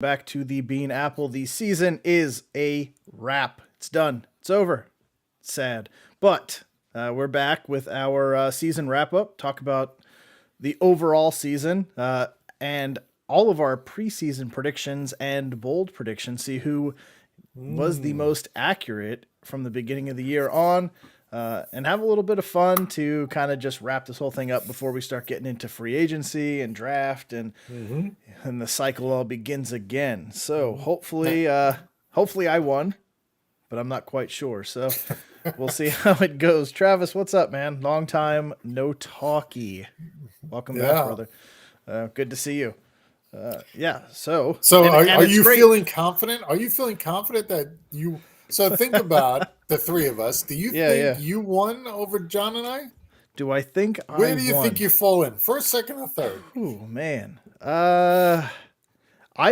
Back to the Bean Apple. The season is a wrap. It's done. It's over. It's sad. But we're back with our season wrap up. Talk about the overall season and all of our preseason predictions and bold predictions. See who was the most accurate from the beginning of the year on. And have a little bit of fun to kind of just wrap this whole thing up before we start getting into free agency and draft and the cycle all begins again. So hopefully I won, but I'm not quite sure. So we'll see how it goes. Travis, what's up, man? Long time no talkie. Welcome back, brother. Good to see you. So are you feeling confident? Are you feeling confident that you? So think about the three of us. Do you think you won over John and I? Do I think Where do you think you fall in? First, second, or third? Oh man. I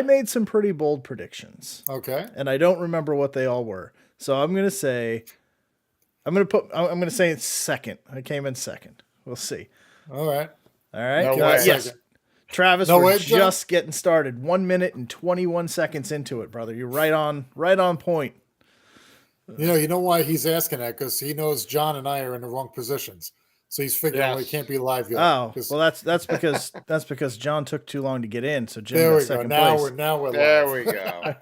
made some pretty bold predictions. Okay. And I don't remember what they all were. So I'm gonna say it's second. I came in second. We'll see. All right. No way. Yes. Travis, we're just getting started. 1 minute and 21 seconds into it, brother. You're right on point. You know why he's asking that? Because he knows John and I are in the wrong positions. So he's figuring we can't be live yet. Oh, well, that's because John took too long to get in. So Jim there got we second go. place. Now we're there live. we go.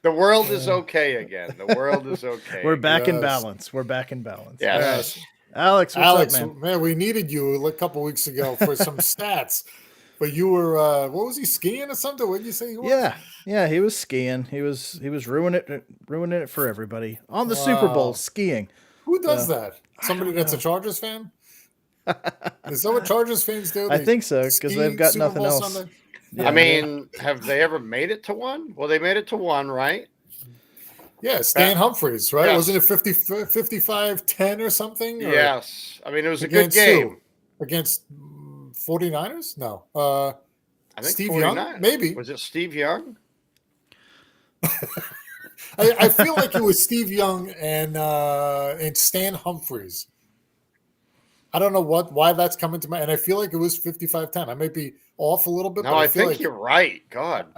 The world is okay again. The world is okay. We're back in balance. Yes. Alex, what's up, man? We needed you a couple weeks ago for some stats. But you were what was he, skiing or something? What did you say he was? Yeah, he was skiing. He was ruining it for everybody on the Super Bowl skiing. Who does that? Somebody that's a Chargers fan? Is that what Chargers fans do? I think so, because they've got Super nothing Bowl else. Sunday? Yeah. I mean, have they ever made it to one? Well, they made it to one, right? Yeah, Stan Humphries, right? Yes. Wasn't it 55-10 or something? Or yes. I mean, it was a good game. Against 49ers? No. I think Steve 49. Young? Maybe. Was it Steve Young? I feel like it was Steve Young and Stan Humphries. I don't know why that's coming to mind. And I feel like it was 55-10. I might be off a little bit. No, but I feel think like, you're right. God.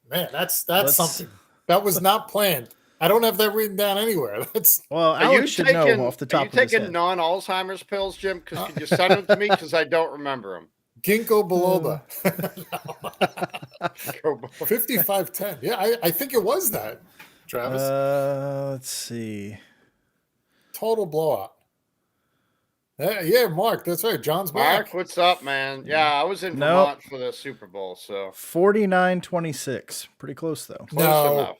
Man, that's something. That was not planned. I don't have that written down anywhere. Alex should know off the top of his head. Are you taking non-Alzheimer's pills, Jim? Could you send them to me? Because I don't remember them. Ginkgo biloba. 55-10. Yeah, I think it was that, Travis. Let's see. Total blowout. Yeah, Mark, that's right. John's back. Mark, what's up, man? Yeah, I was in Vermont for the Super Bowl, so 49-26. Pretty close though. Close enough.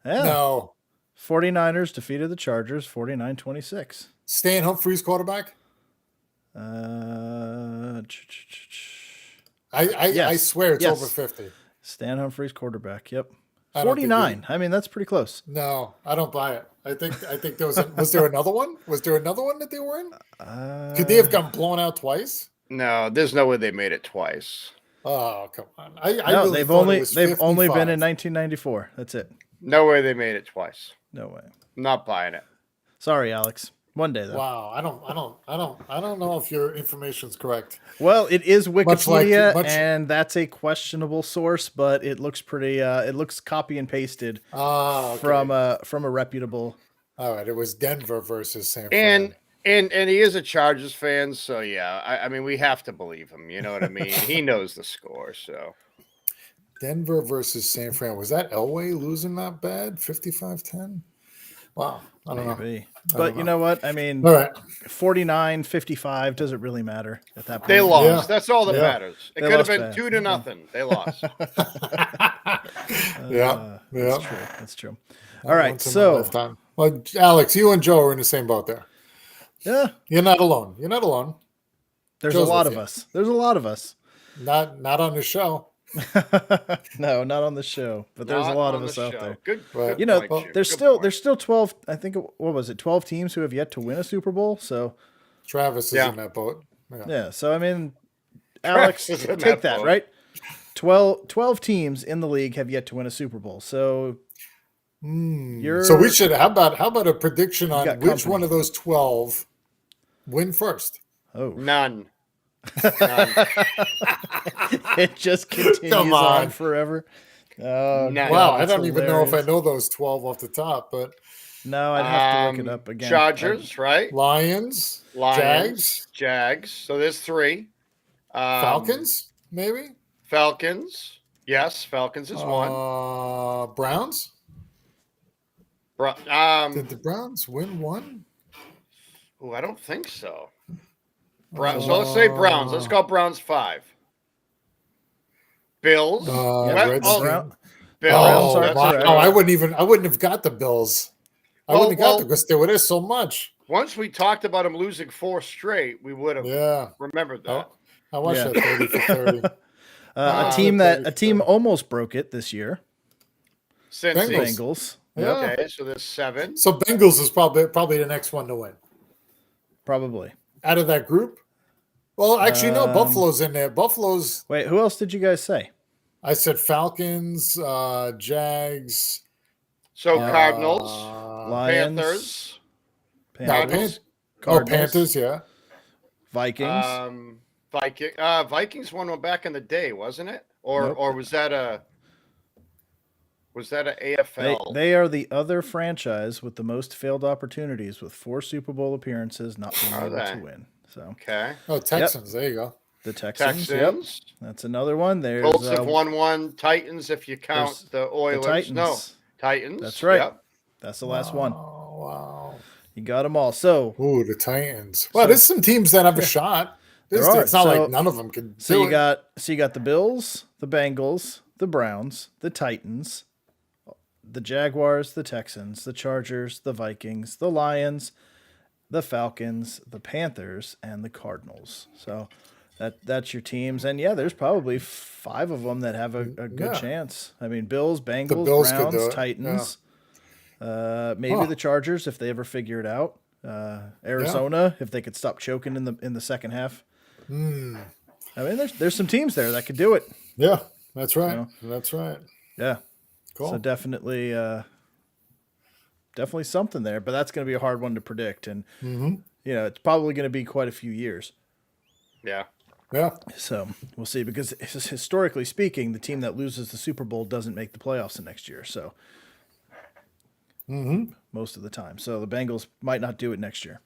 Yeah. No. 49ers defeated the Chargers 49-26. Stan Humphries quarterback? I swear it's over 50. Stan Humphries quarteback. Yep. 49. I mean, that's pretty close. No, I don't buy it. I think there was there another one? Was there another one that they were in? Could they have gotten blown out twice? No, there's no way they made it twice. Oh, come on. They've only been in 1994. That's it. No way they made it twice. No way. I'm not buying it. Sorry, Alex. One day though. Wow, I don't know if your information's correct. Well, it is Wikipedia, and that's a questionable source, but it looks pretty. It looks copy and pasted from a reputable. All right, it was Denver versus San Fran. And he is a Chargers fan, so yeah. I mean, we have to believe him. You know what I mean? He knows the score, so. Denver versus San Fran. Was that Elway losing that bad? 55-10? Wow. I don't know. But you know what? I mean, all right. 49-55 doesn't really matter at that point. They lost. Yeah. That's all that matters. It could have been 2-0. They lost. That's true. All right. So, well, Alex, you and Joe are in the same boat there. Yeah. You're not alone. There's a lot of us. Not on the show. No, not on the show, but there's a lot of us out there. Good. You know, there's still 12. I think what was it? 12 teams who have yet to win a Super Bowl. So Travis is in that boat. Yeah. So I mean, Alex, take that, right? 12 teams in the league have yet to win a Super Bowl. So so we should. How about a prediction on which one of those 12 win first? Oh, none. None. It just continues Come on on. forever. Oh, None. God, Wow, I that's don't even know if I hilarious. know those 12 off the top, but No, I'd have to look it up again. Chargers, right? Lions, Lions, Jags. So there's 3. Falcons, maybe? Falcons. Yes, Falcons is one. Browns? Bro- Did the Browns win one? I don't think so. Browns. So let's say Browns. Let's go Browns 5. Bills. Yeah, Redskins. Brown- Bills. Browns are that's wow. correct. No, I wouldn't have got the Bills. I Well, wouldn't have got well- them because they were there so much. Once we talked about him losing 4 straight, we would have Yeah. remembered that. Oh, I watched Yeah. that 30 for 30. a team almost broke it this year. Cincy. Bengals. Bengals. Yeah. Okay, so there's 7. So Bengals is probably the next one to win Probably. out of that group. Well, actually, no. Um, Buffalo's in there. Buffalo's. Wait, who else did you guys say? I said Falcons, Jags, So Cardinals, Lions, Panthers, No, Cardinals. Panthers. Yeah. Vikings. Vikings won one back in the day, wasn't it? Or Nope. or was that a They, AFL? they are the other franchise with the most failed opportunities, with 4 Super Bowl appearances, not being Are able they? to win. So Okay. Oh, Texans. There you go. the Texans. Texans. Yep, that's another one. There's Colts have won one. Titans, if you count there's the Oilers. Titans. No, Titans. That's right. Yep. That's the last one. Oh, wow. You got them all. So Ooh, the Titans. Well, there's some teams that have a shot. There are. It's not So- like none of them can. So do you it. got the Bills, the Bengals, the Browns, the Titans, the Jaguars, the Texans, the Chargers, the Vikings, the Lions, the Falcons, the Panthers, and the Cardinals. So that's your teams. And yeah, there's probably 5 of them that have a good Yeah. chance. I mean, Bills, Bengals, Bills could do Browns, it. Titans, maybe Huh. the Chargers if they ever figure it out. Arizona if they could stop choking in the second half. I mean, there's some teams there that could do it. Yeah, that's right. know? That's right. Yeah. Cool. So definitely something there, but that's going to be a hard one to predict, and it's probably going to be quite a few years. Yeah. Yeah. So we'll see, because historically speaking, the team that loses the Super Bowl doesn't make the playoffs the next year. So most of the time, so the Bengals might not do it next year.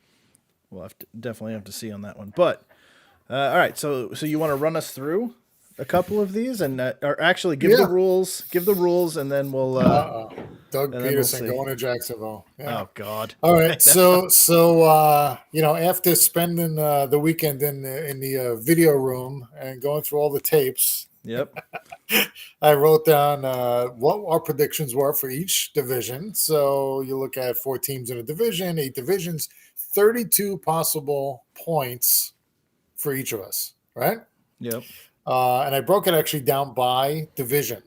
We'll definitely have to see on that one. But all right, so you want to run us through a couple of these, and or actually give the rules, and then we'll. Doug and then we'll Peterson see. going to Jacksonville. Yeah. Oh God! All right. So after spending the weekend in the video room and going through all the tapes, Yep. I wrote down what our predictions were for each division. So you look at 4 teams in a division, 8 divisions, 32 possible points for each of us, right? Yep. And I broke it actually down by division.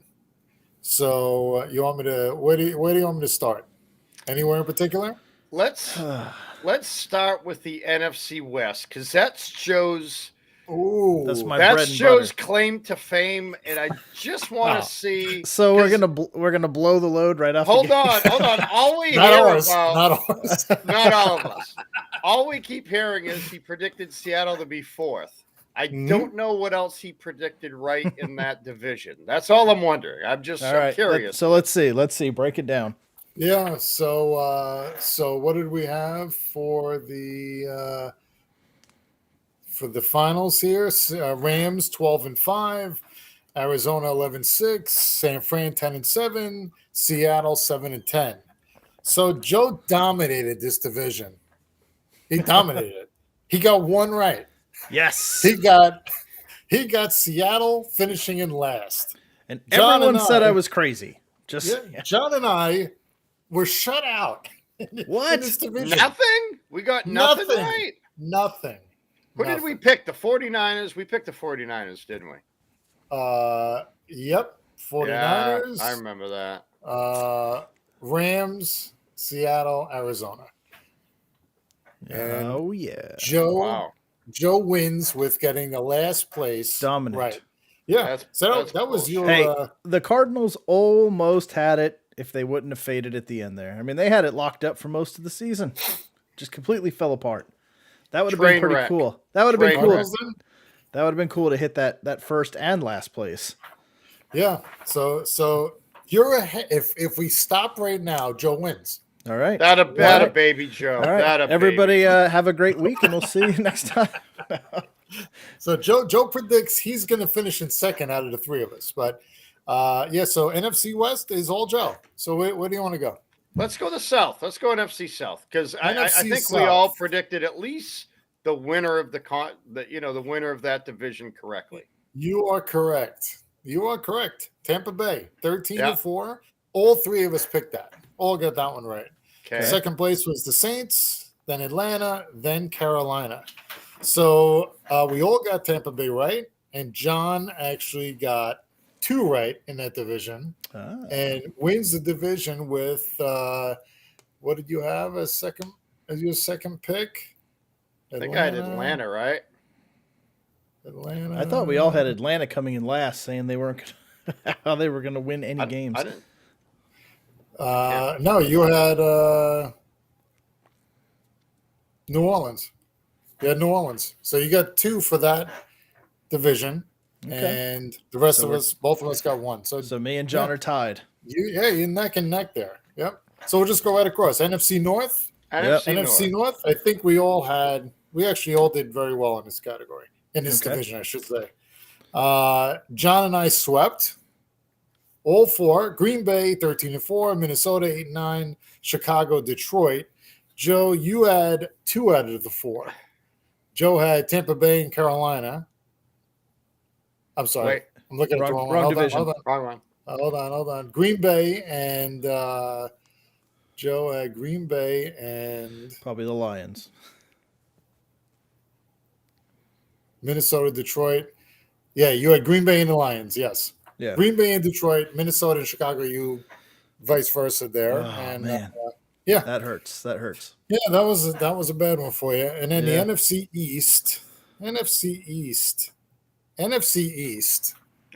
So you want me to where do you want me to start? Anywhere in particular? Let's start with the NFC West, because that's Joe's Ooh, That's my bread that's and Joe's butter. claim to fame, and I just want to see. So we're 'cause- gonna blow the load right off. hold the on. All we not hear ours, about not ours. not all of us. All we keep hearing is he predicted Seattle to be 4th. I don't know what else he predicted right in that division. That's all I'm wondering. I'm All right. curious. So let's see. Break it down. Yeah. So what did we have for the finals here? Rams 12-5, Arizona 11-6, San Fran 10-7, Seattle 7-10. So Joe dominated this division. He dominated it. He got one right. Yes. He got Seattle finishing in last. And John everyone and said I- I was crazy. Just Yeah, John and I were shut out. What? In this division. Nothing? We got nothing, Nothing. right? Nothing. Who did we pick? The 49ers? We picked the 49ers, didn't we? Yep. 49ers. Yeah, I remember that. Rams, Seattle, Arizona. And oh yeah. Wow. Joe wins with getting a last place. Dominant. Right. Yeah. That's that was bullshit. your Hey, the Cardinals almost had it if they wouldn't have faded at the end there. I mean, they had it locked up for most of the season. Just completely fell apart. That would have been Train pretty wreck. cool. That would have been Train cool. wreck. Cardinals then? That would have been cool to hit that first and last place. Yeah. So you're ahead. If we stop right now, Joe wins. All right. That a right. baby, Joe. All right. That a Everybody baby. have a great week, and we'll see you next time. So Joe predicts he's going to finish in second out of the three of us. But yeah, so NFC West is all Joe. So where do you want to go? Let's go to South. Let's go NFC South because I NFC think we South. all predicted at least the winner of the winner of that division correctly. You are correct. You are correct. Tampa Bay, 13-4. All three of us picked that. All got that one right. Okay. Second place was the Saints, then Atlanta, then Carolina. So we all got Tampa Bay right, and John actually got 2 right in that division, and wins the division with what did you have as your second pick? I think I had Atlanta, right? Atlanta. I thought we all had Atlanta coming in last, saying they weren't how they were going to win any games. I didn't. No, you had New Orleans. You had New Orleans. So you got 2 for that division, and the rest of us, both of us got 1. So me and John are tied. You're neck and neck there. Yep. So we'll just go right across. NFC North. NFC North. I think we actually all did very well in this category, in this division, I should say. John and I swept all 4. Green Bay 13-4, Minnesota 8-9, Chicago, Detroit. Joe, you had 2 out of the 4. Joe had Tampa Bay and Carolina. I'm sorry. Wait. I'm looking at the wrong one. Wrong division. Wrong one. Green Bay and Joe had Green Bay and Probably the Lions. Minnesota, Detroit. Yeah, you had Green Bay and the Lions. Yes. Yeah. Green Bay and Detroit, Minnesota and Chicago. You vice versa there. Oh, and man. yeah, That hurts. yeah, that was a bad one for you. And then Yeah. the NFC East.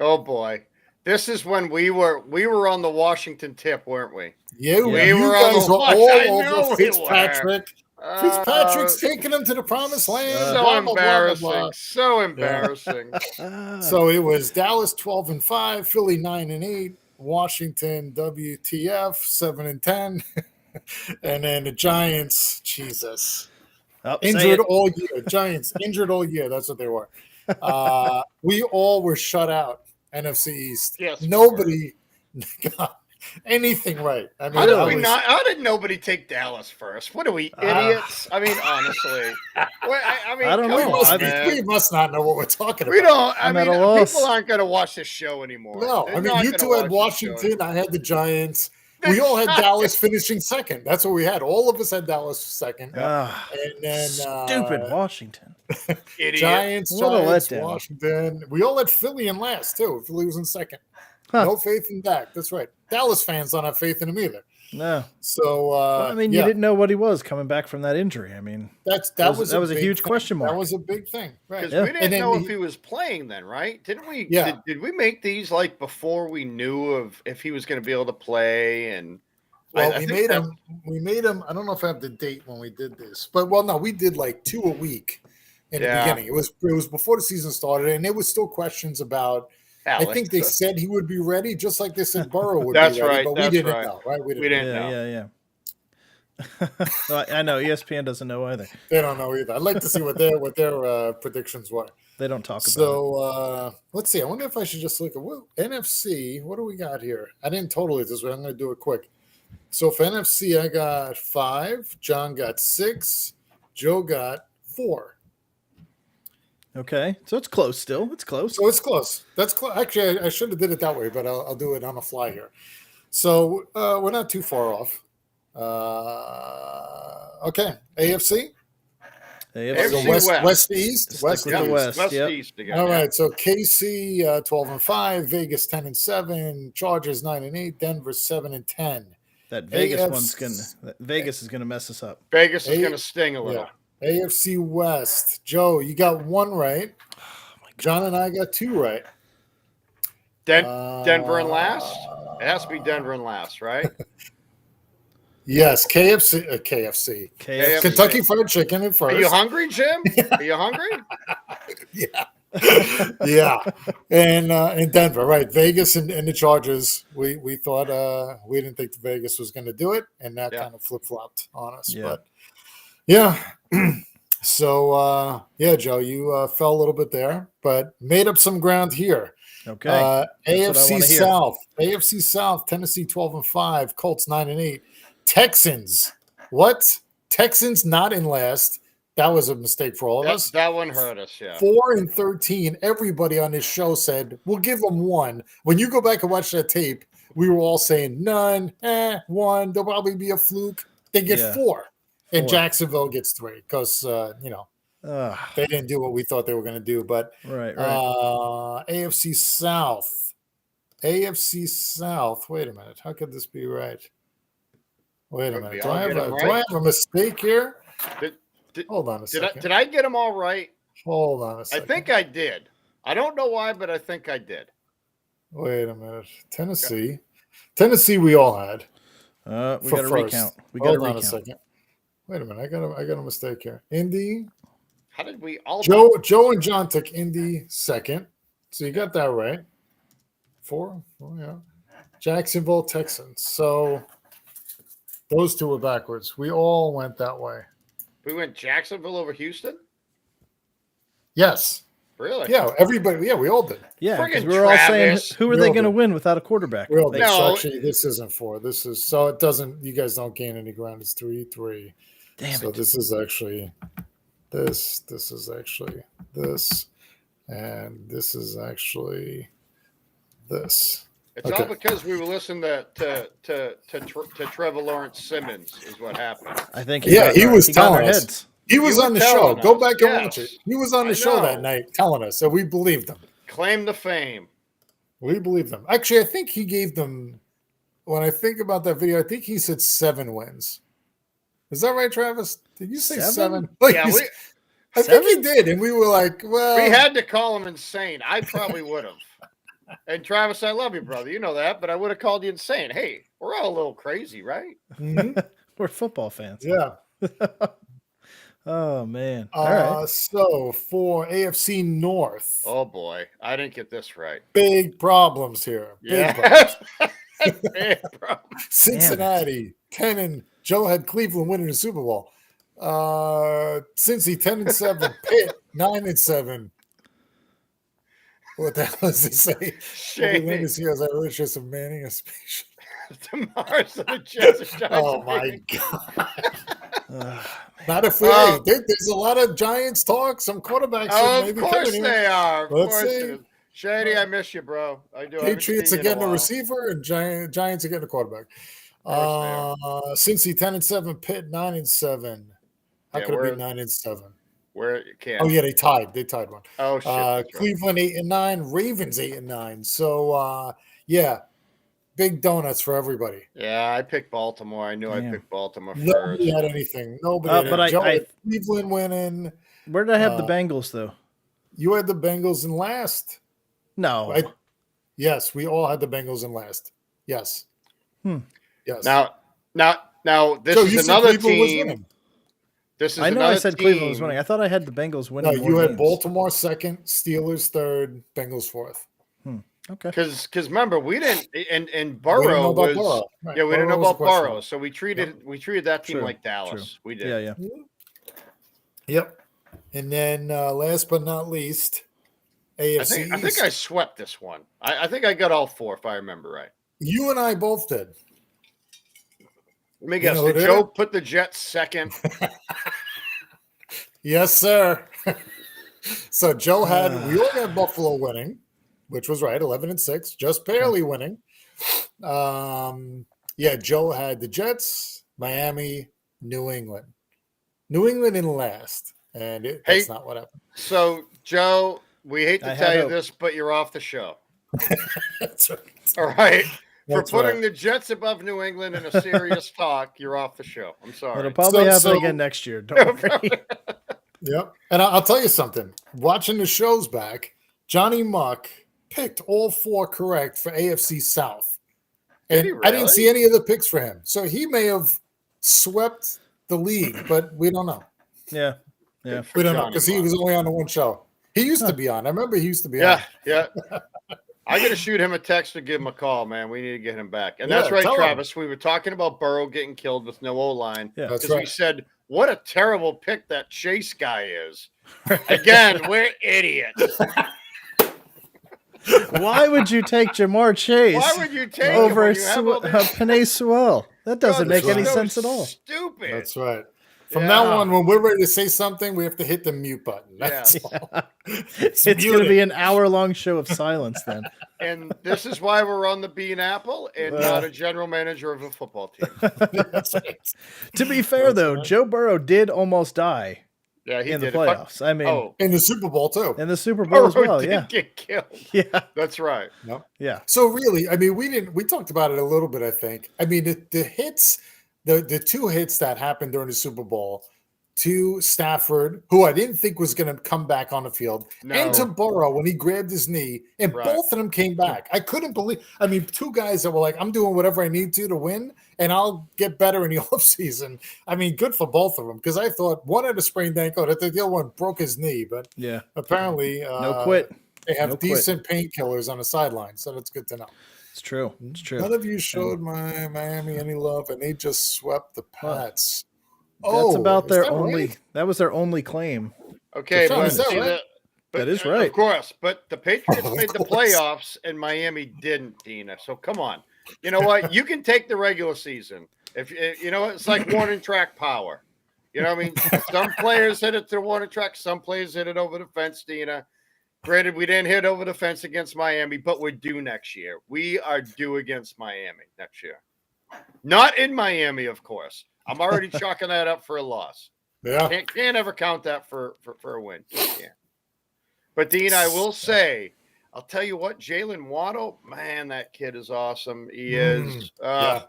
Oh boy, this is when we were on the Washington tip, weren't we? Yeah, We you were on guys the were watch. all I knew over we Fitzpatrick. Fitzpatrick's taking them to the promised land. So blah, blah, blah, blah, embarrassing. blah. So embarrassing. So it was Dallas 12-5, Philly 9-8, Washington WTF 7-10, and then the Giants. Jesus, injured all year. Giants injured all year. That's what they were. We all were shut out. NFC East. Yes, Nobody got anything right. I mean, How did nobody take Dallas first? What are we, idiots? I mean, honestly. I don't know. We must not know what we're talking about. We don't. I'm at a loss. People aren't going to watch this show anymore. No, They're I mean, not you gonna two had watch this show Washington. I had the Giants. We all had Dallas finishing second. That's what we had. All of us had Dallas second. And then Stupid Washington. Idiot. Giants, What a letdown. Washington. We all had Philly in last, too. Philly was in second. Huh. No faith in Dak. That's right. Dallas fans don't have faith in him either. No. So, I mean, you didn't know what he was coming back from that injury. I mean, that was a huge thing. question mark. That was a big thing. Right. Because we didn't And then know if he was playing then, right? Didn't we? Yeah. Did we make these like before we knew of if he was going to be able to play? And Well, I we think made him. I don't know if I have the date when we did this, but no, we did like 2 a week in the Yeah. beginning. It was before the season started, and there was still questions about. Alex. I think they said he would be ready, just like they said Burrow would That's be ready, right, but we that's didn't right. know, right? We didn't know. Yeah. Well, I know ESPN doesn't know either. They don't know either. I'd like to see what their predictions were. They don't talk about it. So let's see. I wonder if I should just look at NFC. What do we got here? I didn't total it this way. I'm going to do it quick. So for NFC, I got 5. John got 6. Joe got 4. Okay, so it's close still. It's close. So it's close. That's close. Actually, I should have did it that way, but I'll do it on the fly here. So we're not too far off. Okay, AFC. AFC. So West. West to East. Stick West with to the East. West. West Yep. East again. All right. So KC 12-5, Vegas 10-7, Chargers 9-8, Denver 7-10. That Vegas AFC Vegas is gonna mess us up. Vegas is going to sting a little. Yeah. AFC West. Joe, you got 1 right. John and I got 2 right. Denver and last. It has to be Denver and last, right? Yes, KFC. KFC. Kentucky Fried Chicken at Are first. you hungry, Jim? Are you hungry? Yeah. Yeah, and in Denver, right? Vegas and the Chargers. We thought we didn't think the Vegas was going to do it, and that Yeah. kind of flip flopped on us. Yeah. But yeah, so yeah, Joe, you fell a little bit there, but made up some ground here. Okay. That's what I AFC wanna hear. South, AFC South, Tennessee 12-5, Colts 9-8, Texans. What? Texans not in last. That was a mistake for all of us. That one hurt us. Yeah. 4-13. Everybody on this show said we'll give them one. When you go back and watch that tape, we were all saying none, one. There'll probably be a fluke. They get Yeah. 4, and 4. Jacksonville gets 3 because Ugh. they didn't do what we thought they were going to do. But Right. AFC South. AFC South. Wait a minute. How could this be right? Wait a Could minute. we Do all I, have get a, 'em do I right? have a mistake here? Did- Hold on a second. Did I get them all right? Hold on a I second. think I did. I don't know why, but I think I did. Wait a minute. Tennessee. Tennessee we all had. We for got to first. recount. We got to Hold on a recount. second. Wait a minute. I got a mistake here. Indy. How did we all? Joe and John took Indy second. So you got that right. 4. Oh, yeah. Jacksonville, Texans. So those two were backwards. We all went that way. We went Jacksonville over Houston. Yes. Really? Yeah. Everybody. Yeah, we all did. Yeah, because Friggin' we were all saying, Travis. who are We they all going to did. win without a quarterback? We all did. They- So No. actually, this isn't 4. This is so it doesn't. You guys don't gain any ground. It's 3-3. Damn So it. this is actually this. This is actually this, and this is actually this. It's all Okay. because we were listening to Trevor Lawrence Simmons is what happened. I think Yeah, he was got in our telling us. heads. He was You on were the show. telling Go us, back and watch it. yes. He was on the I show know. that night telling us, so we believed him. Claim the fame. We believed them. Actually, I think he gave them. When I think about that video, I think he said 7 wins. Is that right, Travis? Did you say 7? 7? Like, Yeah, I think he did, and we were like, "Well, we had to call him insane. I probably would have. And Travis, I love you, brother. You know that, but I would have called you insane. Hey, we're all a little crazy, right? mhm, We're football fans. yeah." Oh, man. All right. So for AFC North, Oh boy, I didn't get this right. big problems here. Big Yeah. problems. Big problem. Cincinnati 10 and Joe had Cleveland winning the Super Bowl. Cincy 10-7, Pitt 9-7. What the hell does he say? We'll be Shady. winning this year as I really show some manning a spaceship. Tomorrow's the Jets. are Oh Giants my god! Ugh. Not if we. Well- hey, there's a lot of Giants talk. Some quarterbacks. Of maybe course coming here. they are. Of Let's course see. it is. Shady, I miss you, bro. I do. I haven't Patriots seen are you in getting a while. receiver, and Giants are getting a quarterback. course Cincy 10-7, Pitt 9-7. How Yeah, could it we're- be 9-7? Where you can. Oh yeah, they tied. They tied one. Oh shit. that's right. Cleveland 8-9, Ravens 8-9. So yeah, big donuts for everybody. Yeah, I picked Baltimore. I knew I Damn. picked Baltimore first. Nobody had anything. Nobody. Had but anything. Joe I- had Cleveland winning. Where did I have the Uh, Bengals, though? You had the Bengals in last. No. Right? Yes, we all had the Bengals in last. Yes. Hmm. Yes. Now, this Joe, you is said another Cleveland was team. winning. This is I know I another said Cleveland was team- winning. I thought I had the Bengals winning. No, more you had games. Baltimore second, Steelers third, Bengals fourth. Okay. Because remember we didn't and We didn't Burrow know about was Burrow. Right, yeah we didn't know was about questionable. Burrow, so we treated that team True, like Dallas. We did. Yeah, yeah. Yep. And then last but not least, I AFC think East. I swept this one. I think I got all 4 if I remember right. You and I both did. Let me You guess. know who Did did Joe it? put the Jets second? Yes, sir. So Joe had we all had Buffalo winning, which was right, 11-6, just barely winning. Yeah, Joe had the Jets, Miami, New England. New England in last, and that's not what happened. So Joe, we hate to I tell had you hope. this, but you're off the show. That's right. All right. For That's putting right. the Jets above New England in a serious talk, you're off the show. I'm sorry. It'll probably happen So- again next year. Don't worry. Yep. And I'll tell you something. Watching the shows back, Johnny Muck picked all 4 correct for AFC South. And Did he I didn't really? see any of the picks for him. So he may have swept the league, but we don't know. Yeah. Yeah. For We don't know Johnny because he Muck. was only on the one show. He used to be on. I remember he used to be Yeah, on. yeah. I got to shoot him a text or give him a call, man. We need to get him back. And Yeah, that's right, tell him. Travis. We were talking about Burrow getting killed with no O-line. Yeah. That's Because we right. said, what a terrible pick that Chase guy is. Again, we're idiots. Why would you take Jamar Chase Why would you take over him when you have all this? Panay Sewell? That doesn't God, make that's any so sense at all. Stupid. That's right. From Yeah. now on, when we're ready to say something, we have to hit the mute button. That's Yes. all. It's going to muted. be an hour-long show of silence then. And this is why we're on the Bean Apple and not a general manager of a football team. That's right. To be fair, That's though, right. Joe Burrow did almost die Yeah, he in the did. But- playoffs. I mean, Oh, In the Super Bowl, too. in the Super Bowl as Burrow well. did Yeah, get killed. yeah, That's right. yeah. So really, I mean, we talked about it a little bit, I think. I mean, the hits, the two hits that happened during the Super Bowl to Stafford, who I didn't think was going to come back on the field, No. and to Burrow when he grabbed his knee, and Right. both of them came back. I couldn't believe. I mean, two guys that were like, "I'm doing whatever I need to win, and I'll get better in the offseason." I mean, good for both of them, because I thought one had a sprained ankle, that the other one broke his knee, but Yeah. apparently No quit. they have No quit. decent painkillers on the sideline, so that's good to know. It's true. It's true. None of you showed my Miami any love, and they just swept the Pats. That's about is their that only. right? That was their only claim. Okay, Sean, but is that see, right? That is right. Of course, but the Patriots Of made the course. playoffs and Miami didn't, Dina. So come on. You know what? You can take the regular season. If you know, it's like warning track power. You know what I mean? Some players hit it to the warning track, some players hit it over the fence, Dina. Granted, we didn't hit over the fence against Miami, but we're due next year. We are due against Miami next year. Not in Miami, of course. I'm already chalking that up for a loss. Yeah. Can't ever count that for a win. Can't. But Dean, I will say, I'll tell you what, Jalen Waddle, man, that kid is awesome. He is Yeah.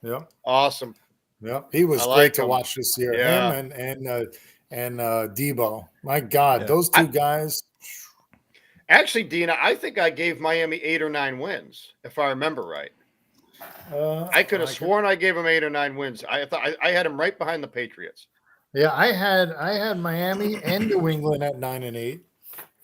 Yeah. awesome. Yeah. He was I great like to him. watch this year. Yeah. Him and Debo. My God, Yeah. those two guys. Actually, Dina, I think I gave Miami 8 or 9 wins, if I remember right. I could have sworn I gave him 8 or 9 wins. I thought I had him right behind the Patriots. Yeah, I had Miami and New England at 9-8.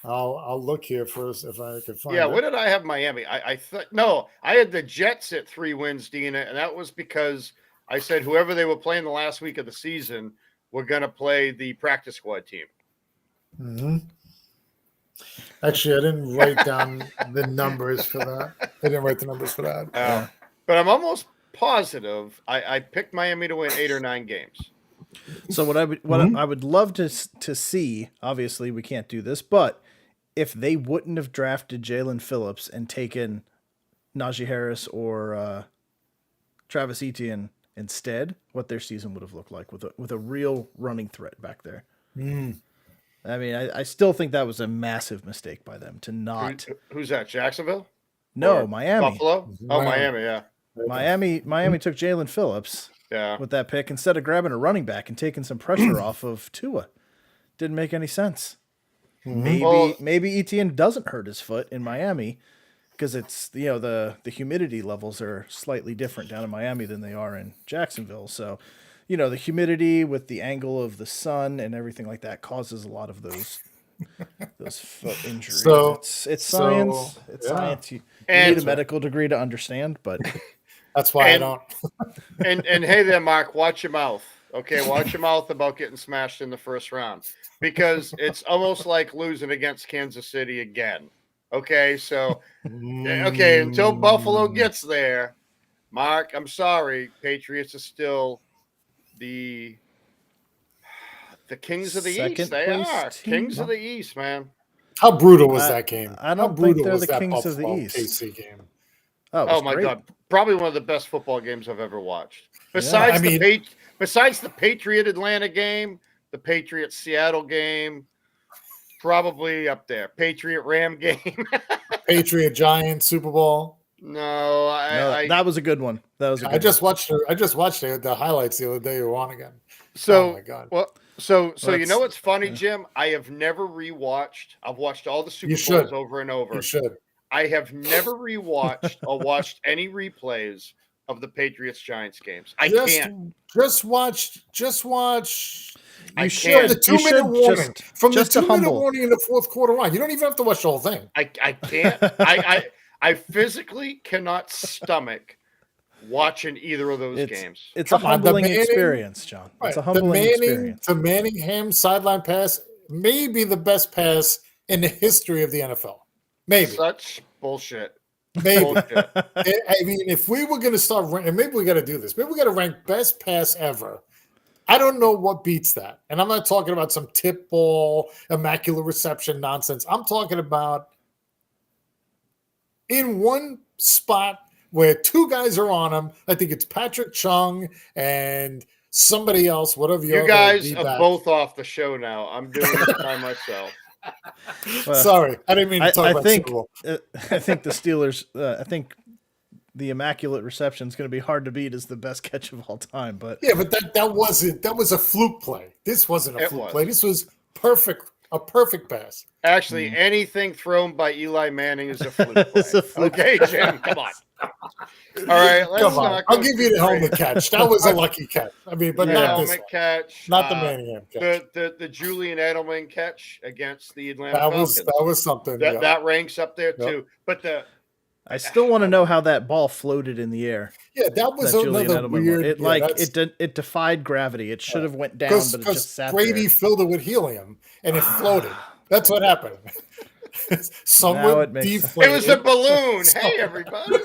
I'll look here first if I could find Yeah, it. what did I have Miami? I thought no, I had the Jets at 3 wins, Dina, and that was because I said whoever they were playing the last week of the season were going to play the practice squad team. Mhm. Actually, I didn't write down the numbers for that. I didn't write the numbers for that. But I'm almost positive I picked Miami to win 8 or 9 games. So what I would love to see. Obviously, we can't do this, but if they wouldn't have drafted Jalen Phillips and taken Najee Harris or Travis Etienne instead, what their season would have looked like with a real running threat back there. I mean, I still think that was a massive mistake by them to not. Who's that? Jacksonville? No, Or Miami. Buffalo? Oh, Miami, yeah. Miami took Jalen Phillips Yeah. with that pick instead of grabbing a running back and taking some pressure off of Tua. Didn't make any sense. Maybe Etienne doesn't hurt his foot in Miami because it's the humidity levels are slightly different down in Miami than they are in Jacksonville. So, the humidity with the angle of the sun and everything like that causes a lot of those foot injuries. So- it's science. It's yeah. science. You And- need a medical degree to understand, but That's why And- I don't. And hey there, Mark, watch your mouth. Okay, watch your mouth about getting smashed in the first round because it's almost like losing against Kansas City again. Okay, so until Buffalo gets there, Mark, I'm sorry, Patriots are still the kings of the Second East. They place are team. kings of the East, man. How brutal was that game? I don't How think brutal they're was the that kings of the Buffalo East. KC game? it was Oh my great. God, probably one of the best football games I've ever watched. Besides I mean- besides the Patriot Atlanta game, the Patriot Seattle game, probably up there. Patriot Ram game. Patriot Giants Super Bowl. No, That was a good one. That was a good I just watched the highlights the other day. You were on again. so oh my God. well, so you know That's- what's funny, Jim? I have never rewatched. I've watched all the Super You Bowls should. over and over. You should. I have never rewatched or watched any replays of the Patriots Giants games. I just, can't. Just watch. I You can't. should. The You 2-minute should warning. From just the to 2-minute humble. warning in the fourth quarter on. You don't even have to watch the whole thing. I can't. I physically cannot stomach watching either of those games. It's Come a on, the humbling Manning- experience, John. Right. It's a humbling experience. The Manningham sideline pass may be the best pass in the history of the NFL. Maybe. Such bullshit. Maybe. Bullshit. I mean, if we were going to start ranking, and maybe we got to do this. Maybe we got to rank best pass ever. I don't know what beats that. And I'm not talking about some tip ball, immaculate reception nonsense. I'm talking about in one spot where two guys are on him. I think it's Patrick Chung and somebody else, whatever You guys are both off the show now. I'm doing this by myself. Well, Sorry, I didn't mean to talk about Super Bowl. I think the Steelers. I think the immaculate reception is going to be hard to beat as the best catch of all time. But Yeah, but that wasn't. That was a fluke play. This wasn't a It fluke was. play. This was perfect. A perfect pass. Actually, anything thrown by Eli Manning is a fluke play. It's a fluke. Okay, Jim, come on. All right, let's Come on, not I'll go give you too the helmet crazy. catch. That was a lucky catch. I mean, but The not this helmet one. catch, Not the Manningham catch. the Julian Edelman catch against the Atlanta That Falcons. was something. that, yeah. that ranks up there Yep. too. But I still want to know how that ball floated in the air. Yeah, that was That Julian another Edelman one. weird. It yeah, that's- it defied gravity. It should have went down, Because but it just sat Brady there. filled it with helium and it floated. That's what happened. Now Someone it makes sense. deflated. it was a balloon. So- Hey, everybody.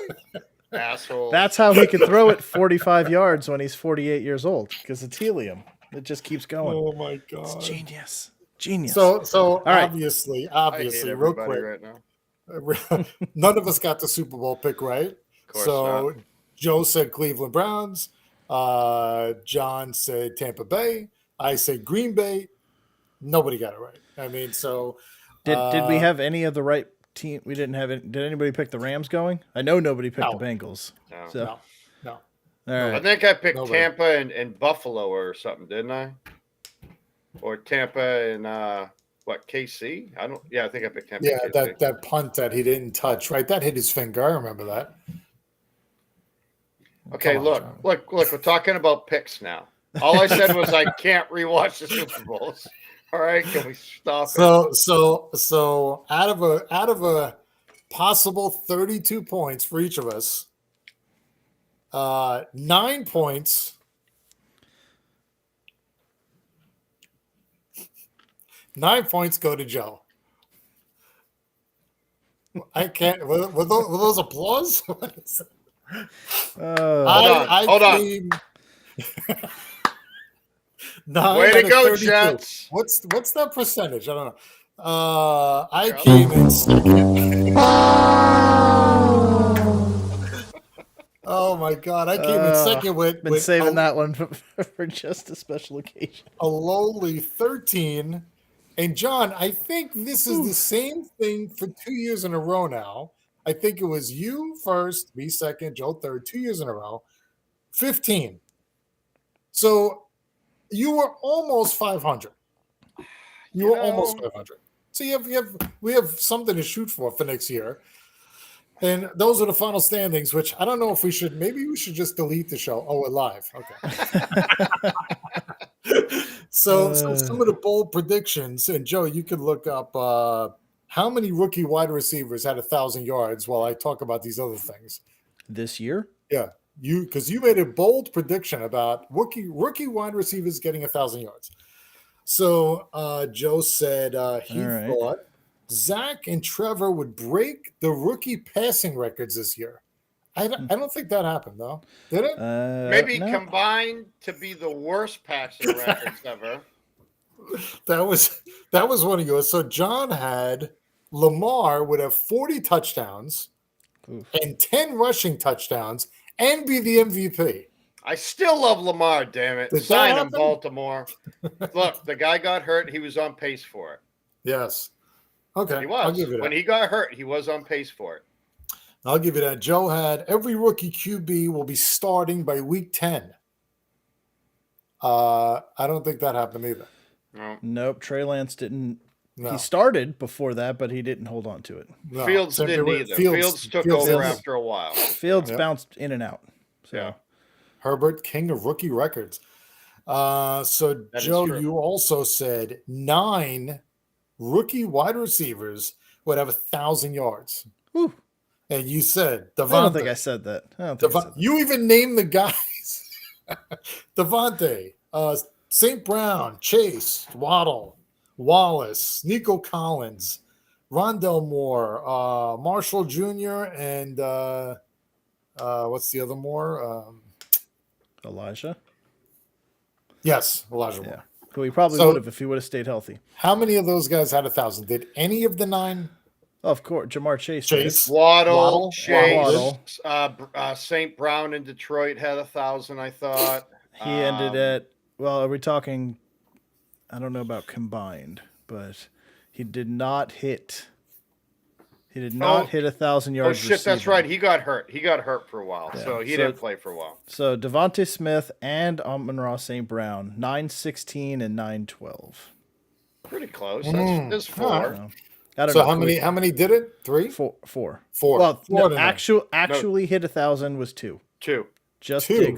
Asshole. That's how he could throw it 45 yards when he's 48 years old because it's helium. It just keeps going. Oh my It's god. genius. Genius. So right. obviously, I hate real everybody quick, right now. none of us got the Super Bowl pick right. Of course So not. Joe said Cleveland Browns. John said Tampa Bay. I said Green Bay. Nobody got it right. I mean, so did we have any of the right team? We didn't have it. Did anybody pick the Rams going? I know nobody picked No. the Bengals. No. So, no. all I right. think I picked Nobody. Tampa and Buffalo or something, didn't I? Or Tampa and what, KC? I think I picked Tampa. Yeah, and KC. that punt that he didn't touch, right? That hit his finger. I remember that. Okay, Come on, John. look, we're talking about picks now. All I said was I can't rewatch the Super Bowls. All right, can we stop it? So out of a possible 32 points for each of us, 9 points. 9 points go to Joe. I can't. Were those applause? What is it? Hold on. came 9 Way out to of go, 32. Jets. What's that percentage? I don't know. I came in second. Oh my god! I came in second with Been saving that one for just a special occasion. a lowly 13. And John, I think this is the same thing for 2 years in a row now. I think it was you first, me second, Joe third, 2 years in a row. 15. So you were almost 500. You were almost 500. So we have something to shoot for next year. And those are the final standings, which I don't know if maybe we should just delete the show. Oh, we're live. Okay. So some of the bold predictions, and Joe, you could look up how many rookie wide receivers had 1,000 yards while I talk about these other things. This year? Yeah, because you made a bold prediction about rookie wide receivers getting 1,000 yards. So Joe said he thought Zach and Trevor would break the rookie passing records this year. I don't think that happened though. Did it? Maybe no. combined to be the worst passing records ever. That was one of yours. So John had Lamar would have 40 touchdowns and 10 rushing touchdowns and be the MVP. I still love Lamar, damn it. Did that Sign him, happen? Baltimore. Look, the guy got hurt. He was on pace for it. Yes. Okay. He I'll was. give you that. When he got hurt, he was on pace for it. I'll give you that. Joe had every rookie QB will be starting by week 10. I don't think that happened either. No. Nope. Trey Lance didn't. No. He started before that, but he didn't hold on to it. No. Fields Same didn't thing with either. Fields took over didn't. after a while. Fields Yep. bounced in and out. So Yeah. Herbert, king of rookie records. So That is Joe, true. you also said 9 rookie wide receivers would have 1,000 yards, whew, and you said I don't think I said that. I don't think I said that. You even named the guys: Devontae, St. Brown, Chase, Waddle, Wallace, Nico Collins, Rondell Moore, Marshall Jr., and what's the other Moore? Elijah. Yes, Elijah Yeah. Moore. Who he probably So- would have if he would have stayed healthy. How many of those guys had 1,000? Did any of the 9? Oh, of course, Jamar Chase. did. Chase, Waddle, Chase, Waddle. St. Brown in Detroit had 1,000. I thought He ended at. Well, are we talking? I don't know about combined, but he did not hit. He did not hit 1,000 Oh yards. shit, that's receiving. right. He got hurt. He got hurt for a while, Yeah. so he So- didn't play for a while. So Devontae Smith and Amon-Ra St. Brown, 9-16 and 9-12. Pretty close. Mm. That's All 4. right. So, I don't So know. how many? How many did it? 3, Four. 4. Well, Four no, to nine. actually hit 1,000 was 2. 2. Just 2.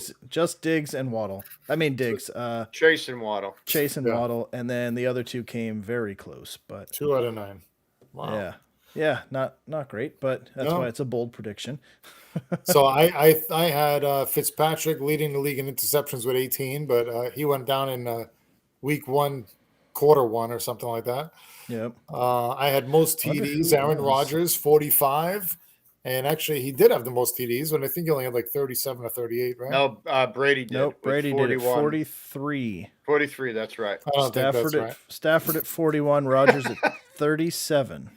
Diggs and Waddle. I mean Diggs, Chase and Waddle. Chase and Yeah. Waddle, and then the other 2 came very close. But 2 out of 9. Wow. yeah, not great, but that's No. why it's a bold prediction. So I had Fitzpatrick leading the league in interceptions with 18, but he went down in week 1, quarter 1, or something like that. Yep. I had most Wonder who TDs. it Aaron was. Rodgers, 45, and actually he did have the most TDs, but I think he only had like 37 or 38, right? No, Brady did. Nope. with Brady did it 41. 43. 43, that's right. I don't think Stafford that's right. Stafford at 41. Rodgers at 37.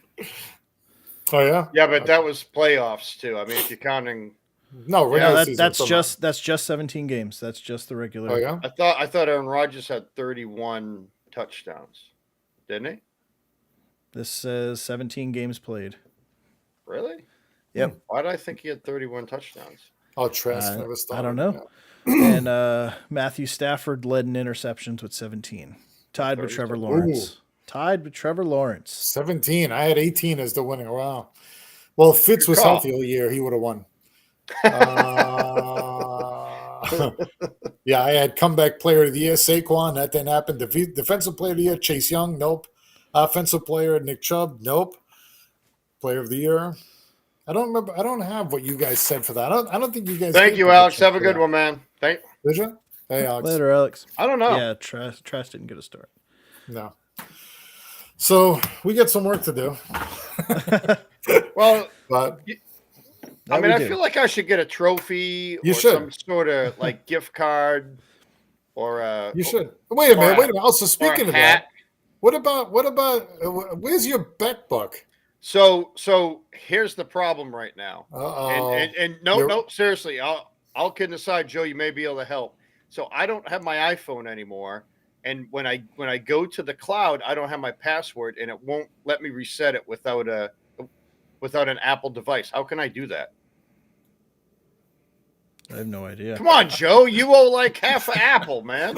Oh yeah, Yeah, but that was playoffs too. I mean, if you're counting, no, No, regular season, that's just 17 games. That's just the regular. Oh yeah, I thought Aaron Rodgers had 31 touchdowns, didn't he? This says 17 games played. Really? Yep. Why did I think he had 31 touchdowns? oh Trask Uh, never I started. don't know. And Matthew Stafford led in interceptions with 17, tied with Trevor 37. Lawrence. Tied with Trevor Lawrence. 17. I had 18 as the winning. Wow. Well, if Fitz Good was call. healthy all year, he would have won. Yeah, I had comeback player of the year, Saquon. That didn't happen. Defensive player of the year, Chase Young. Nope. Offensive player, Nick Chubb. Nope. Player of the year. I don't remember. I don't have what you guys said for that. I don't think you guys. Thank did you, Alex. predictions Have a for good that. one, man. Did you? Hey, Alex. Later, Alex. I don't know. Yeah, Trask didn't get a start. No. So we got some work to do, Well, but I mean, we I do. feel like I should get a trophy You or should. some sort of like gift card or you should. Wait a or minute. a- Wait a minute. Also, or speaking a of hat. that, what about? Where's your bet book? So here's the problem right now. Uh-oh. And You're- no, seriously, I'll kidding aside, Joe, you may be able to help. So I don't have my iPhone anymore, and when I go to the cloud, I don't have my password, and it won't let me reset it without an Apple device. How can I do that? I have no idea. Come on, Joe, you owe like half an Apple, man.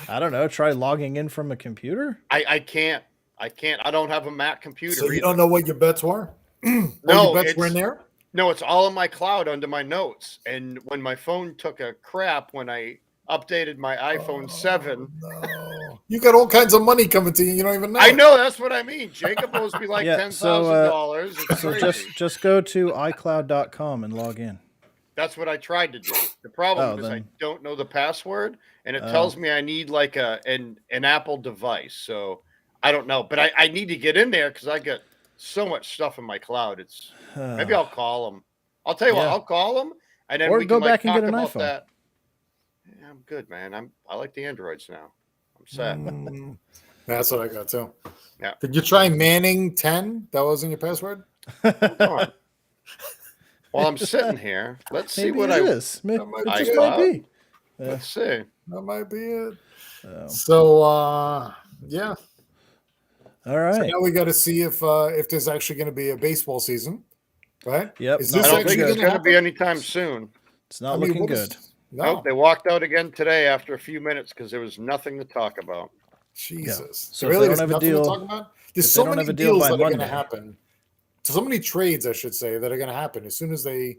I don't know. Try logging in from a computer. I can't. I don't have a Mac computer. So you either. don't know what your bets were? No, your bets it's- were in there. No, it's all in my cloud under my notes. And when my phone took a crap, when I updated my iPhone 7, No. You got all kinds of money coming to you. You don't even know. I know that's what I mean. Jacob owes me like Yeah, $10,000. It's So crazy. just go to iCloud.com and log in. That's what I tried to do. The problem Oh, is I then- don't know the password, and it Oh. tells me I need like an Apple device. So I don't know, but I need to get in there because I got so much stuff in my cloud. It's maybe I'll call them. I'll tell you what, Yeah. I'll call them, and then Or we go can back and talk get an about iPhone. that. Yeah, I'm good, man. I like the Androids now. I'm set. Mm, that's what I got too. Yeah. Did you try Manning 10? That wasn't your password? Hold on. While I'm sitting here, let's see Maybe what it I is. Maybe That might it I just be might thought. be. let's see. That might be it. So, So yeah. all So right. now we got to see if there's actually going to be a baseball season, right? Yep. Is I this don't actually think it's gonna going to be happen? anytime soon. It's not I mean, looking what is- good. No, Nope, they walked out again today after a few minutes because there was nothing to talk about. Jesus. So There if really they is don't have a nothing deal- to talk about. There's if so they don't many have a deal deals by that are going to Monday. happen. So many trades, I should say, that are going to happen as soon as they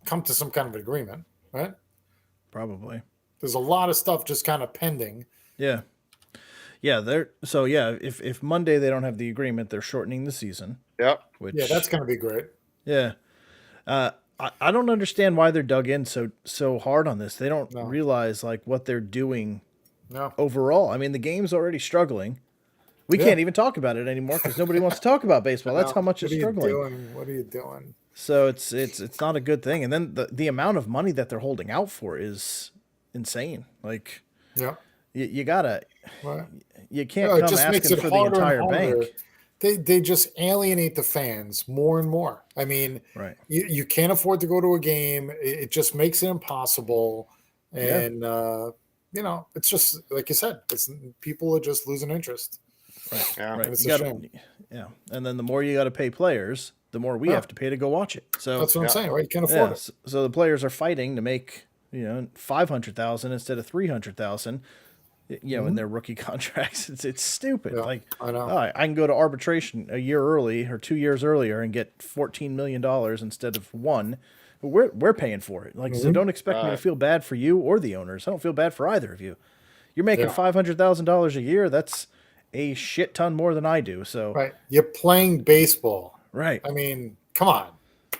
come to some kind of agreement, right? Probably. There's a lot of stuff just kind of pending. Yeah. Yeah, if Monday they don't have the agreement, they're shortening the season, Yep. which Yeah, that's going to be great. yeah. I don't understand why they're dug in so hard on this. They don't No. realize like what they're doing No. overall. I mean, the game's already struggling. We Yeah. can't even talk about it anymore because nobody wants to talk about baseball. That's No. how much What it's are you struggling. doing? What are you doing? So it's not a good thing. And then the amount of money that they're holding out for is insane. Like Yeah. you gotta Right. you can't No, it come just makes asking it for the harder entire and harder. bank. They just alienate the fans more and more. I mean, Right. you can't afford to go to a game. It just makes it impossible. Yeah. And it's just like you said, people are just losing interest. Right. Yeah. Right. it's You a gotta, shame. yeah. And then the more you got to pay players, the more we Yeah. have to pay to go watch it. So That's what I'm Yeah. saying, right? You can't yeah, afford it. so the players are fighting to make 500,000 instead of 300,000. In their rookie contracts. It's stupid. Mm-hmm. Yeah, Like, I know. I can go to arbitration a year early or 2 years earlier and get $14 million instead of one. But we're paying for it. Like, so don't expect me to Right. feel bad for you or the owners. I don't feel bad for either of you. You're making Yeah. $500,000 a year. That's a shit ton more than I do. So Right. You're playing baseball. right. I mean, come on.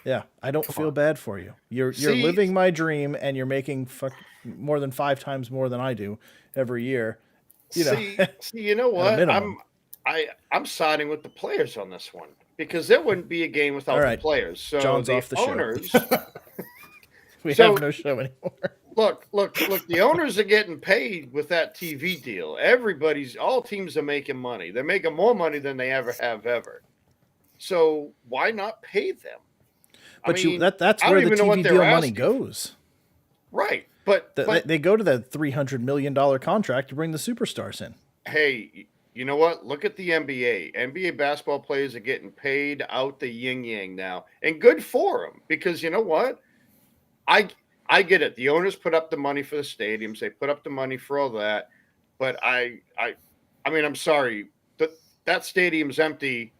Yeah, I don't feel on. bad for you. You're See- living my dream, and you're making more than 5 times more than I do every year. See, you know what? minimum. I'm siding with the players on this one because there wouldn't be a game without All right. the players. So John's the off the show. owners, We So- have no show anymore. look. The owners are getting paid with that TV deal. All teams are making money. They're making more money than they ever have ever. So why not pay them? But I mean, that's I where don't the even know what TV they're deal money asking. goes. Right, but They go to that $300 million contract to bring the superstars in. hey, you know what? Look at the NBA. NBA basketball players are getting paid out the yin yang now, and good for them because you know what? I get it. The owners put up the money for the stadiums. They put up the money for all that, but I mean, I'm sorry, that stadium's empty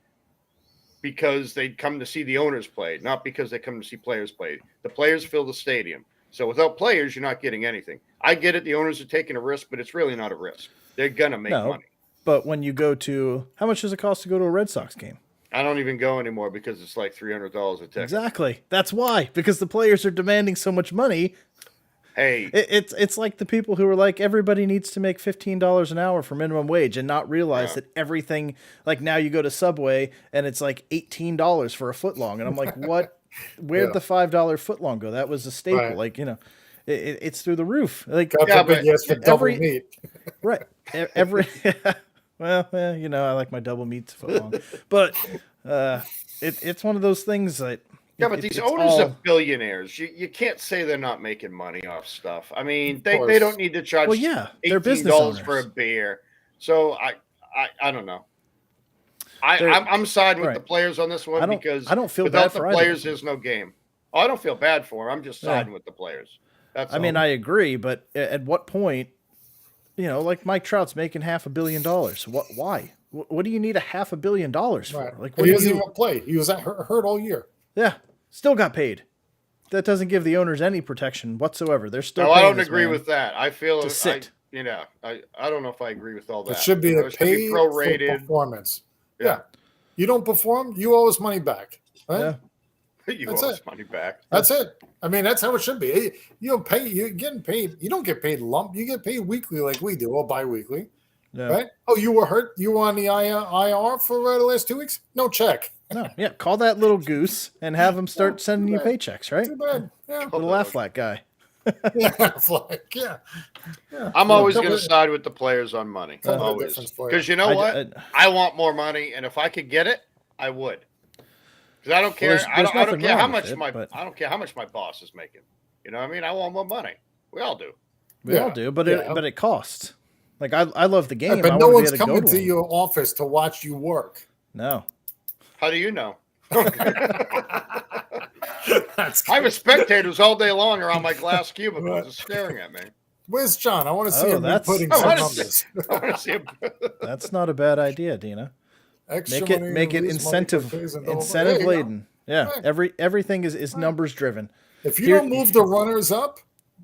because they come to see the owners play, not because they come to see players play. The players fill the stadium. So without players, you're not getting anything. I get it. The owners are taking a risk, but it's really not a risk. They're gonna make No. money. But when you go to, how much does it cost to go to a Red Sox game? I don't even go anymore because it's like $300 a ticket. Exactly. That's why, because the players are demanding so much money. Hey, It's like the people who are like, everybody needs to make $15 an hour for minimum wage and not realize Yeah. that everything, like now you go to Subway and it's like $18 for a footlong. And I'm like, what? Where'd Yeah. the $5 footlong go? That was a staple. Right. Like, it's through the roof. Like, God Yeah, forbid but yes for double every- meat. right. Every, well, I like my double meats footlong. But it's one of those things that, yeah, but it- these it's owners all- are billionaires. You can't say they're not making money off stuff. I mean, they course. don't need to charge Well, yeah, they're business $18 for a owners. beer. So I don't know. They're- I'm siding with right. the players on this one I don't- because I don't feel without bad the for either players, of them. there's no game. Oh, I don't feel bad for them. I'm just Yeah. siding with the players. That's I mean, all. I agree, but at what point, like Mike Trout's making $500 million. What? Why? What do you need $500 million for? Right. Like, But what he do doesn't you? even play. He was hurt all year. Yeah, still got paid. That doesn't give the owners any protection whatsoever. They're still. No, I paying don't this agree man. with that. I feel to sit. I don't know if I agree with all that. It should be a It should be pay for prorated. performance. Yeah. Yeah. You don't perform, you owe us money back. Right? Yeah. You That's owe us it. money back. That's it. I mean, that's how it should be. You don't pay. You're getting paid. You don't get paid lump. You get paid weekly, like we do, or bi-weekly, Yeah. right? Oh, you were hurt. You were on the IR for the last 2 weeks. No check. No. Yeah. Call that little goose and have him start sending you Right. paychecks. Right. Too bad. Yeah. Little laugh flat guy. Yeah. Like, yeah. I'm always going to Couple- side with the players on money. couple of Always. difference for you. Because you know I- what? I- I want more money, and if I could get it, I would. Because I don't care. there's- I there's don't, I don't nothing care how wrong with much it, but- I don't care how much my boss is making. You know what I mean? I want more money. We all do. We all Yeah. do, but Yeah. it costs. Like I love the game. Yeah, but I no wanna be one's able to go coming to to one. your office to watch you work. No. How do you know? That's I have spectators all day long around my glass cubicle Right. just staring at me. Where's John? I want to see Oh, him that's- putting I some wanna numbers. I want to see him. That's not a bad idea, Dina. Extra Make it money, make it lose money, incentive quick pays, and double- incentive There you go. laden. Yeah, Right. everything is numbers driven. If you Here- don't move the runners up,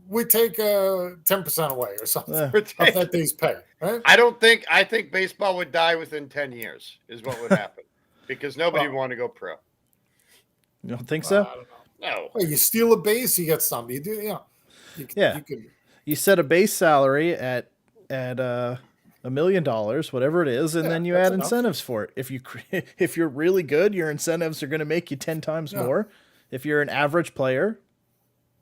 we take 10% away or something Uh, We're of that taking- day's pay, right? I think baseball would die within 10 years is what would happen because nobody would want to go pro. you don't think so? I don't know. No. Well, you steal a base, you get something. You do, You, Yeah. You can, You set a base salary at $1 million, whatever it is, and Yeah, then you that's add enough. incentives for it. If you're really good, your incentives are going to make you 10 times Yeah. more. If you're an average player,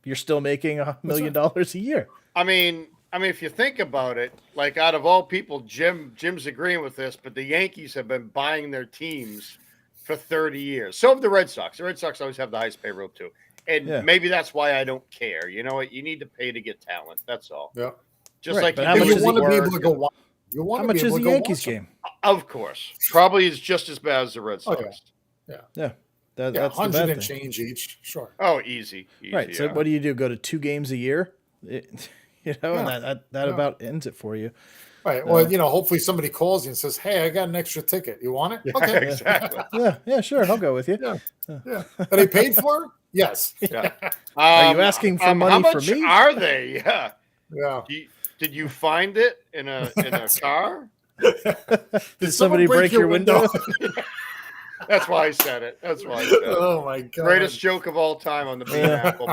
you're still making $1 million a year. I mean, if you think about it, like out of all people, Jim's agreeing with this, but the Yankees have been buying their teams for 30 years. So have the Red Sox. The Red Sox always have the highest payroll too. And Yeah. maybe that's why I don't care. You know what? You need to pay to get talent. That's all. yeah. Just Right, like but you how do much You with is want to be work. able to go watch. You want How to much be is able a to go Yankees watch them. game? Of course. Probably is just as bad as the Red Oh, Sox. yeah. Yeah, Yeah, that's the 100 bad and thing. change each. Sure. Oh, easy. Right. So yeah. what do you do? Go to 2 games a year? And Yeah. that Yeah. about ends it for you. Right. No. Well, hopefully somebody calls you and says, "Hey, I got an extra ticket. You want it?" Yeah, Okay. exactly. Yeah, sure. I'll go with you. Yeah. Are they paid for it? Yes. Yeah. Are you asking for money how for much me? Are they? Yeah. Yeah. Did you find it in a car? Did somebody break your window? That's why I said it. That's why I said it. Oh my god. Greatest joke of all time on the Bean Yeah. Apple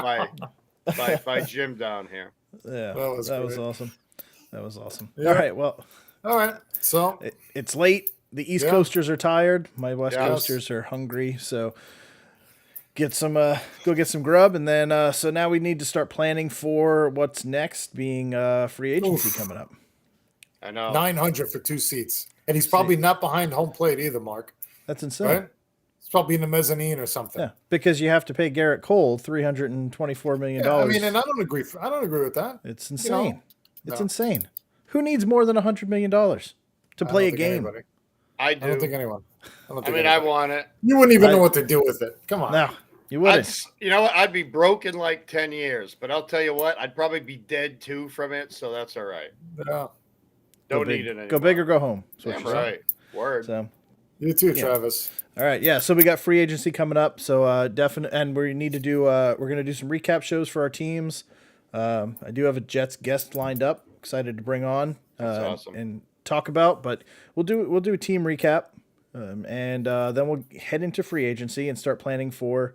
by Jim down here. Yeah, That was that was great. awesome. That was awesome. Yeah. All right, well, All right. So it's late. The East Yeah. Coasters are tired. My West Yes. Coasters are hungry. So go get some grub, and then so now we need to start planning for what's next, being free agency Oof. coming up. I know. 900 for 2 seats, and he's probably not behind home plate either, Mark. That's insane. Right? It's probably in the mezzanine or something. Yeah, because you have to pay Garrett Cole $324 million. Yeah, I mean, and I don't agree. I don't agree with that. It's you insane. know, It's no. insane. Who needs more than $100 million to I play a don't think game? anybody. I I do. don't think anyone. I don't think I anybody. want it. You wouldn't even I- know what to do with it. Come on. No, you wouldn't. You know what? I'd be broke in like 10 years, but I'll tell you what, I'd probably be dead too from it, so that's all right. Yeah. Don't Go big. need it anymore. Go big or go home. That's what Damn you're saying. right. Word. So, You too, Yeah. Travis. all right, yeah. So we got free agency coming up. So definitely, and we need to do. We're gonna do some recap shows for our teams. I do have a Jets guest lined up. Excited to bring on That's awesome. and talk about. But we'll do a team recap, and then we'll head into free agency and start planning for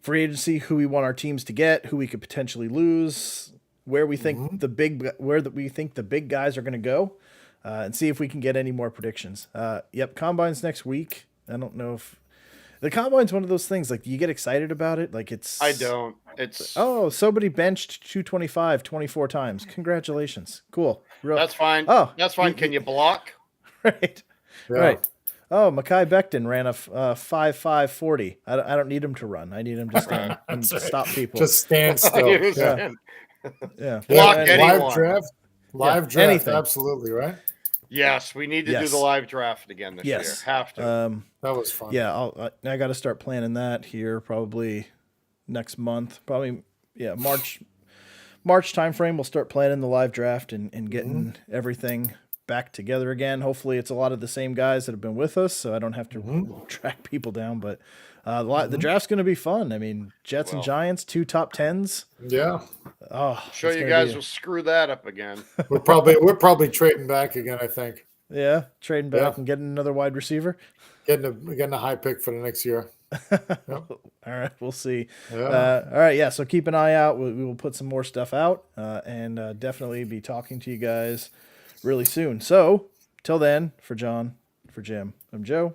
free agency. Who we want our teams to get, who we could potentially lose, where we think we think the big guys are gonna go. And see if we can get any more predictions. Yep, Combine's next week. I don't know if the Combine's one of those things, like, you get excited about it. Like, it's... I don't. It's Oh, somebody benched 225 24 times. Congratulations. Cool. that's fine. Oh, That's fine. Can you block? right. Yeah. Right. Oh, Mekhi Becton ran a 5.540. I don't need him to run. I need him to stand and That's right. stop people. Just stand still. You yeah. said- yeah. Block And- anyone. Live draft. Live Yeah, draft. anything. Absolutely, right? Yes, we need to do Yes. the live draft again this Yes. year. Have to. That was fun. Yeah, I got to start planning that here probably next month. Probably, yeah, March timeframe. We'll start planning the live draft and getting everything back together again. Hopefully, it's a lot of the same guys that have been with us, so I don't have to track people down. But the draft's going to be fun. I mean, Jets and Well. Giants, 2 top 10s. Yeah. Oh, Sure, it's you gonna guys be- will screw that up again. We're probably trading back again, I think. yeah, trading back Yeah. and getting another wide receiver. Getting a high pick for the next year. All right, we'll see. Yeah. All right, yeah. So keep an eye out. We will put some more stuff out, and definitely be talking to you guys really soon. So till then, for John, for Jim, I'm Joe.